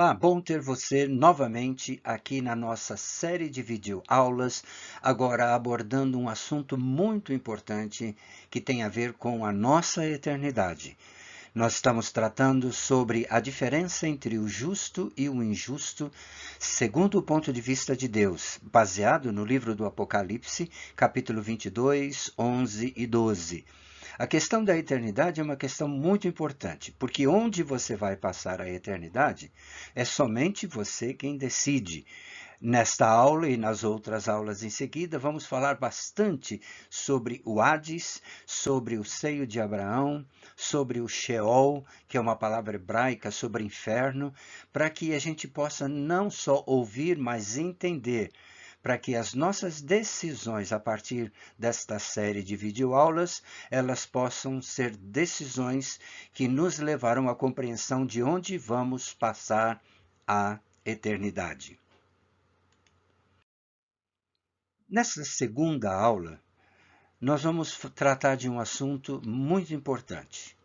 Olá, bom ter você novamente aqui na nossa série de videoaulas, agora abordando um assunto muito importante que tem a ver com a nossa eternidade. Nós estamos tratando sobre a diferença entre o justo e o injusto, segundo o ponto de vista de Deus, baseado no livro do Apocalipse, capítulo 22, 11 e 12. A questão da eternidade é uma questão muito importante, porque onde você vai passar a eternidade é somente você quem decide. Nesta aula e nas outras aulas em seguida, vamos falar bastante sobre o Hades, sobre o seio de Abraão, sobre o Sheol, que é uma palavra hebraica sobre inferno, para que a gente possa não só ouvir, mas entender, para que as nossas decisões a partir desta série de videoaulas, elas possam ser decisões que nos levarão à compreensão de onde vamos passar a eternidade. Nessa segunda aula, nós vamos tratar de um assunto muito importante.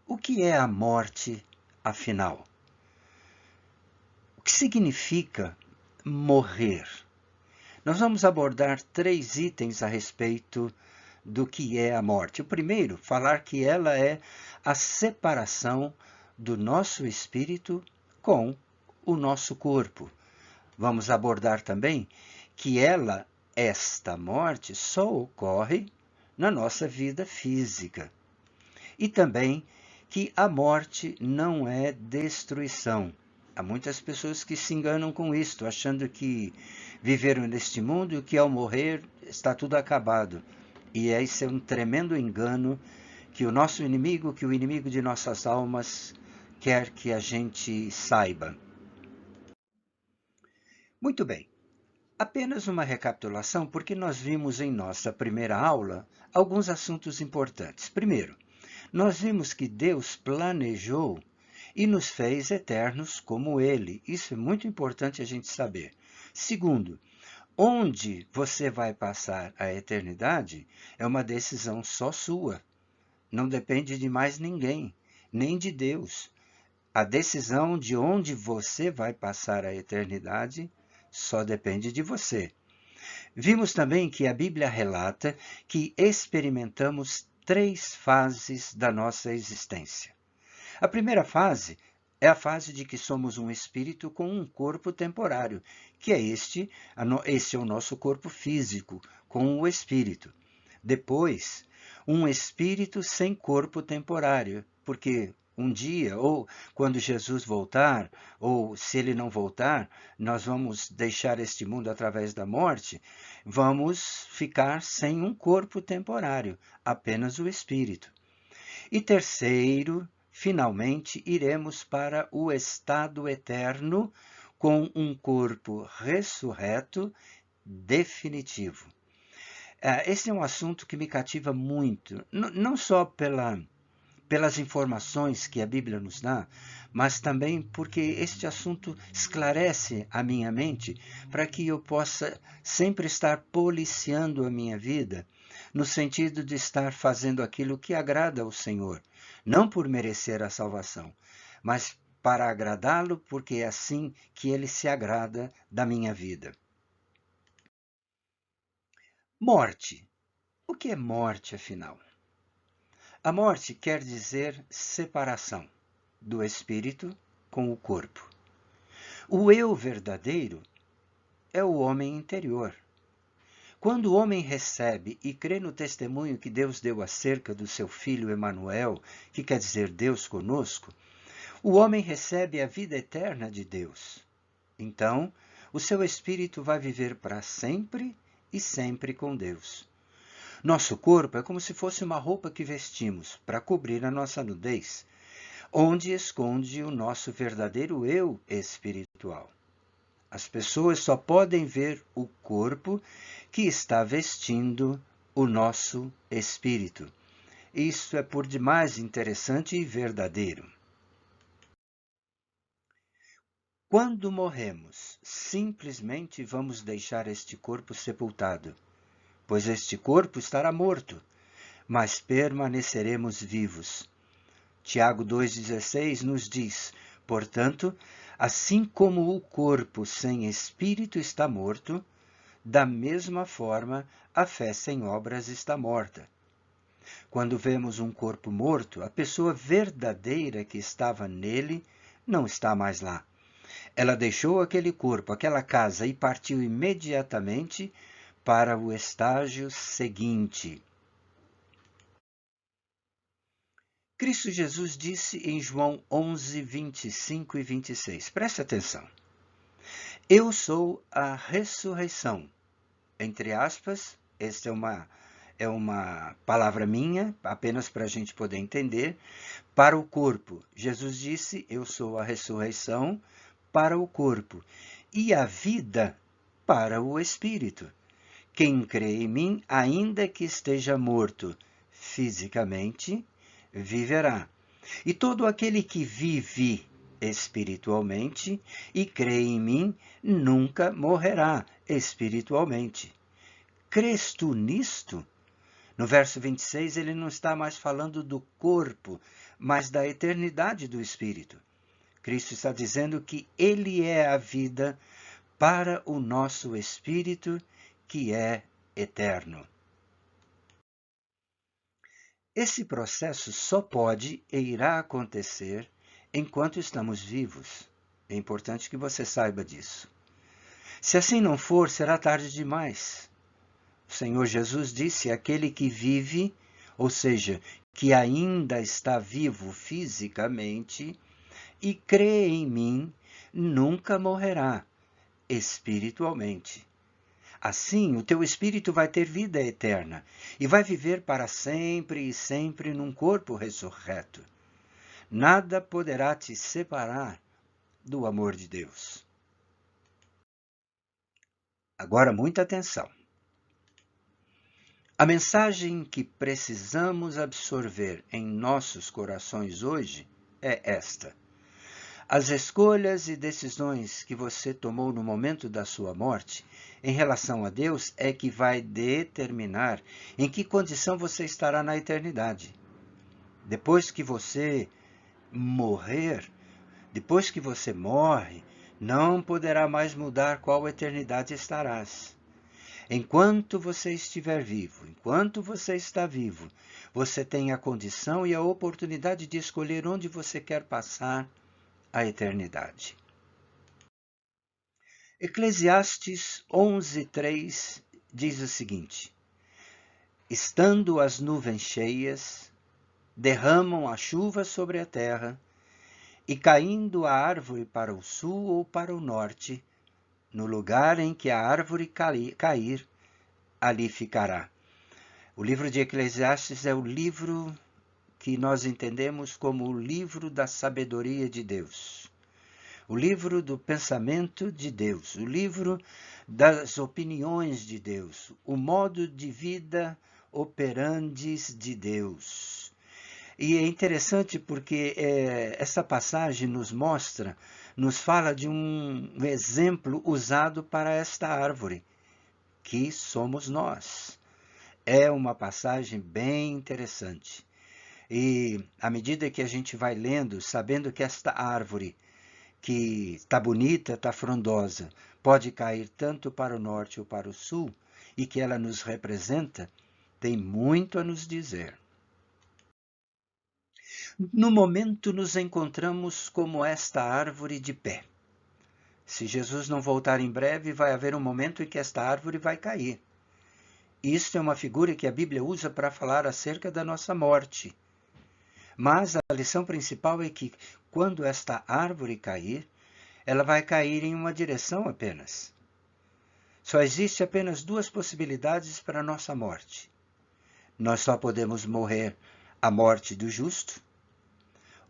O que é a morte, afinal? O que significa morrer? Nós vamos abordar 3 itens a respeito do que é a morte. O primeiro, falar que ela é a separação do nosso espírito com o nosso corpo. Vamos abordar também que esta morte, só ocorre na nossa vida física. E também que a morte não é destruição. Há muitas pessoas que se enganam com isto, achando que viveram neste mundo e que ao morrer está tudo acabado. E esse é um tremendo engano que o nosso inimigo, que o inimigo de nossas almas, quer que a gente saiba. Muito bem. Apenas uma recapitulação, porque nós vimos em nossa primeira aula alguns assuntos importantes. Primeiro, nós vimos que Deus planejou e nos fez eternos como Ele. Isso é muito importante a gente saber. Segundo, onde você vai passar a eternidade é uma decisão só sua. Não depende de mais ninguém, nem de Deus. A decisão de onde você vai passar a eternidade só depende de você. Vimos também que a Bíblia relata que experimentamos 3 fases da nossa existência. A primeira fase é a fase de que somos um espírito com um corpo temporário, que é esse é o nosso corpo físico, com o espírito. Depois, um espírito sem corpo temporário, porque um dia, ou quando Jesus voltar, ou se ele não voltar, nós vamos deixar este mundo através da morte, vamos ficar sem um corpo temporário, apenas o espírito. E terceiro, finalmente, iremos para o estado eterno com um corpo ressurreto definitivo. Esse é um assunto que me cativa muito, não só pelas informações que a Bíblia nos dá, mas também porque este assunto esclarece a minha mente para que eu possa sempre estar policiando a minha vida, no sentido de estar fazendo aquilo que agrada ao Senhor, não por merecer a salvação, mas para agradá-lo, porque é assim que ele se agrada da minha vida. Morte. O que é morte, afinal? A morte quer dizer separação do espírito com o corpo. O eu verdadeiro é o homem interior. Quando o homem recebe e crê no testemunho que Deus deu acerca do seu filho Emanuel, que quer dizer Deus conosco, o homem recebe a vida eterna de Deus. Então, o seu espírito vai viver para sempre e sempre com Deus. Nosso corpo é como se fosse uma roupa que vestimos para cobrir a nossa nudez, onde esconde o nosso verdadeiro eu espiritual. As pessoas só podem ver o corpo que está vestindo o nosso espírito. Isso é por demais interessante e verdadeiro. Quando morremos, simplesmente vamos deixar este corpo sepultado, pois este corpo estará morto, mas permaneceremos vivos. Tiago 2,16 nos diz: portanto, Assim como o corpo sem espírito está morto, da mesma forma a fé sem obras está morta. Quando vemos um corpo morto, a pessoa verdadeira que estava nele não está mais lá. Ela deixou aquele corpo, aquela casa e partiu imediatamente para o estágio seguinte. Cristo Jesus disse em João 11, 25 e 26. Preste atenção. Eu sou a ressurreição. Entre aspas, esta é uma palavra minha, apenas para a gente poder entender. Para o corpo, Jesus disse, eu sou a ressurreição para o corpo. E a vida para o espírito. Quem crê em mim, ainda que esteja morto fisicamente, viverá. E todo aquele que vive espiritualmente e crê em mim, nunca morrerá espiritualmente. Crês tu nisto? No verso 26, ele não está mais falando do corpo, mas da eternidade do espírito. Cristo está dizendo que ele é a vida para o nosso espírito, que é eterno. Esse processo só pode e irá acontecer enquanto estamos vivos. É importante que você saiba disso. Se assim não for, será tarde demais. O Senhor Jesus disse: aquele que vive, ou seja, que ainda está vivo fisicamente, e crê em mim, nunca morrerá espiritualmente. Assim, o teu espírito vai ter vida eterna e vai viver para sempre e sempre num corpo ressurreto. Nada poderá te separar do amor de Deus. Agora, muita atenção. A mensagem que precisamos absorver em nossos corações hoje é esta. As escolhas e decisões que você tomou no momento da sua morte em relação a Deus é que vai determinar em que condição você estará na eternidade. Depois que você morrer, depois que você morre, não poderá mais mudar qual eternidade estarás. Enquanto você estiver vivo, enquanto você está vivo, você tem a condição e a oportunidade de escolher onde você quer passar a eternidade. Eclesiastes 11:3 diz o seguinte: estando as nuvens cheias, derramam a chuva sobre a terra, e caindo a árvore para o sul ou para o norte, no lugar em que a árvore cair, ali ficará. O livro de Eclesiastes é o livro que nós entendemos como o livro da sabedoria de Deus, o livro do pensamento de Deus, o livro das opiniões de Deus, o modo de vida operandes de Deus. E é interessante porque essa passagem nos fala de um exemplo usado para esta árvore, que somos nós. É uma passagem bem interessante. E à medida que a gente vai lendo, sabendo que esta árvore, que está bonita, está frondosa, pode cair tanto para o norte ou para o sul, e que ela nos representa, tem muito a nos dizer. No momento nos encontramos como esta árvore de pé. Se Jesus não voltar em breve, vai haver um momento em que esta árvore vai cair. Isto é uma figura que a Bíblia usa para falar acerca da nossa morte. Mas a lição principal é que, quando esta árvore cair, ela vai cair em uma direção apenas. Só existe apenas duas possibilidades para a nossa morte. Nós só podemos morrer a morte do justo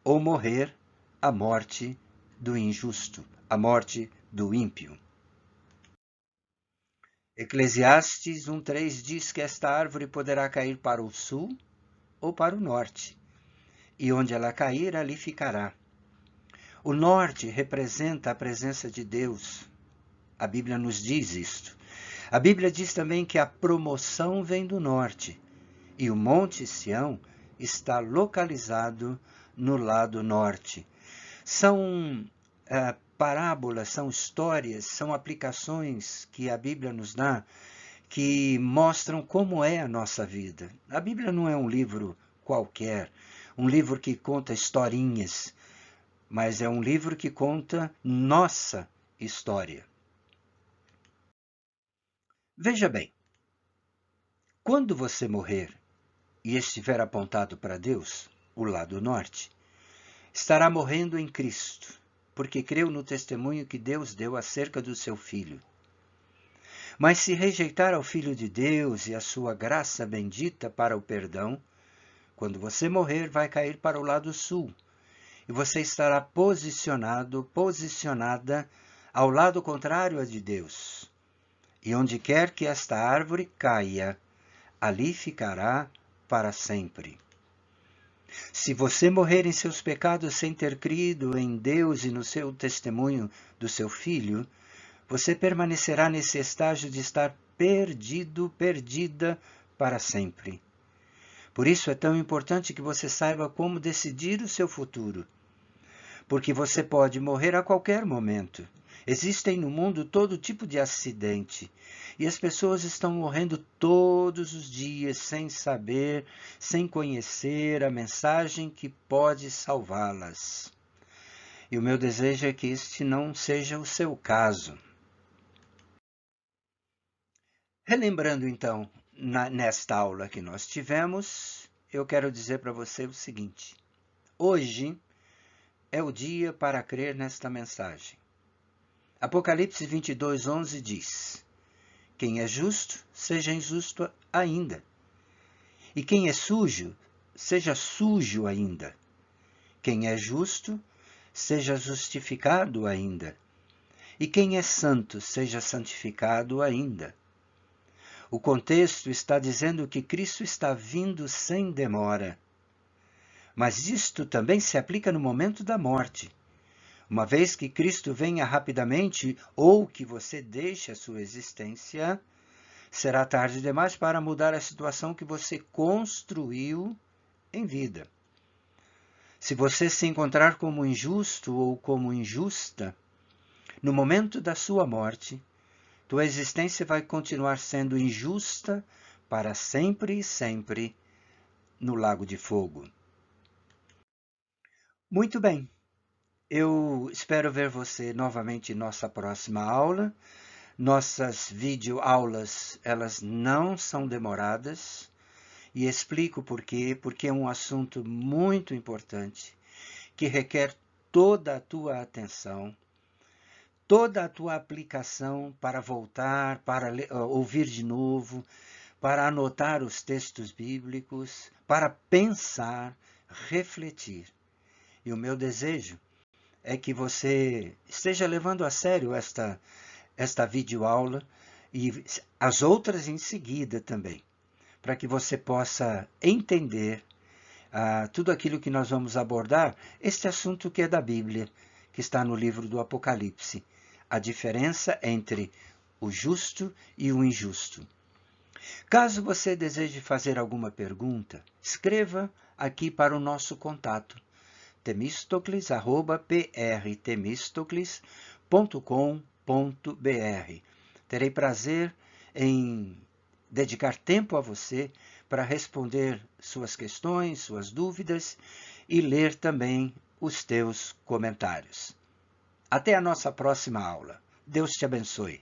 ou morrer a morte do injusto, a morte do ímpio. Eclesiastes 1:3 diz que esta árvore poderá cair para o sul ou para o norte, e onde ela cair, ali ficará. O norte representa a presença de Deus. A Bíblia nos diz isto. A Bíblia diz também que a promoção vem do norte, e o Monte Sião está localizado no lado norte. São parábolas, são histórias, são aplicações que a Bíblia nos dá que mostram como é a nossa vida. A Bíblia não é um livro qualquer, um livro que conta historinhas, mas é um livro que conta nossa história. Veja bem, quando você morrer e estiver apontado para Deus, o lado norte, estará morrendo em Cristo, porque creu no testemunho que Deus deu acerca do seu Filho. Mas se rejeitar ao Filho de Deus e a sua graça bendita para o perdão, quando você morrer, vai cair para o lado sul, e você estará posicionada ao lado contrário a de Deus. E onde quer que esta árvore caia, ali ficará para sempre. Se você morrer em seus pecados sem ter crido em Deus e no seu testemunho do seu Filho, você permanecerá nesse estágio de estar perdido, perdida para sempre. Por isso é tão importante que você saiba como decidir o seu futuro, porque você pode morrer a qualquer momento. Existem no mundo todo tipo de acidente, e as pessoas estão morrendo todos os dias sem saber, sem conhecer a mensagem que pode salvá-las. E o meu desejo é que este não seja o seu caso. Relembrando então, nesta aula que nós tivemos, eu quero dizer para você o seguinte: hoje é o dia para crer nesta mensagem. Apocalipse 22:11 diz: quem é justo, seja injusto ainda. E quem é sujo, seja sujo ainda. Quem é justo, seja justificado ainda. E quem é santo, seja santificado ainda. O contexto está dizendo que Cristo está vindo sem demora. Mas isto também se aplica no momento da morte. Uma vez que Cristo venha rapidamente ou que você deixe a sua existência, será tarde demais para mudar a situação que você construiu em vida. Se você se encontrar como injusto ou como injusta, no momento da sua morte, tua existência vai continuar sendo injusta para sempre e sempre no lago de fogo. Muito bem. Eu espero ver você novamente em nossa próxima aula. Nossas videoaulas, elas não são demoradas. E explico por quê. Porque é um assunto muito importante, que requer toda a tua atenção, toda a tua aplicação para voltar, para ouvir de novo, para anotar os textos bíblicos, para pensar, refletir. E o meu desejo é que você esteja levando a sério esta videoaula e as outras em seguida também, para que você possa entender tudo aquilo que nós vamos abordar, este assunto que é da Bíblia, que está no livro do Apocalipse, a diferença entre o justo e o injusto. Caso você deseje fazer alguma pergunta, escreva aqui para o nosso contato, temistocles@prtemistocles.com.br. Terei prazer em dedicar tempo a você para responder suas questões, suas dúvidas e ler também os teus comentários. Até a nossa próxima aula. Deus te abençoe.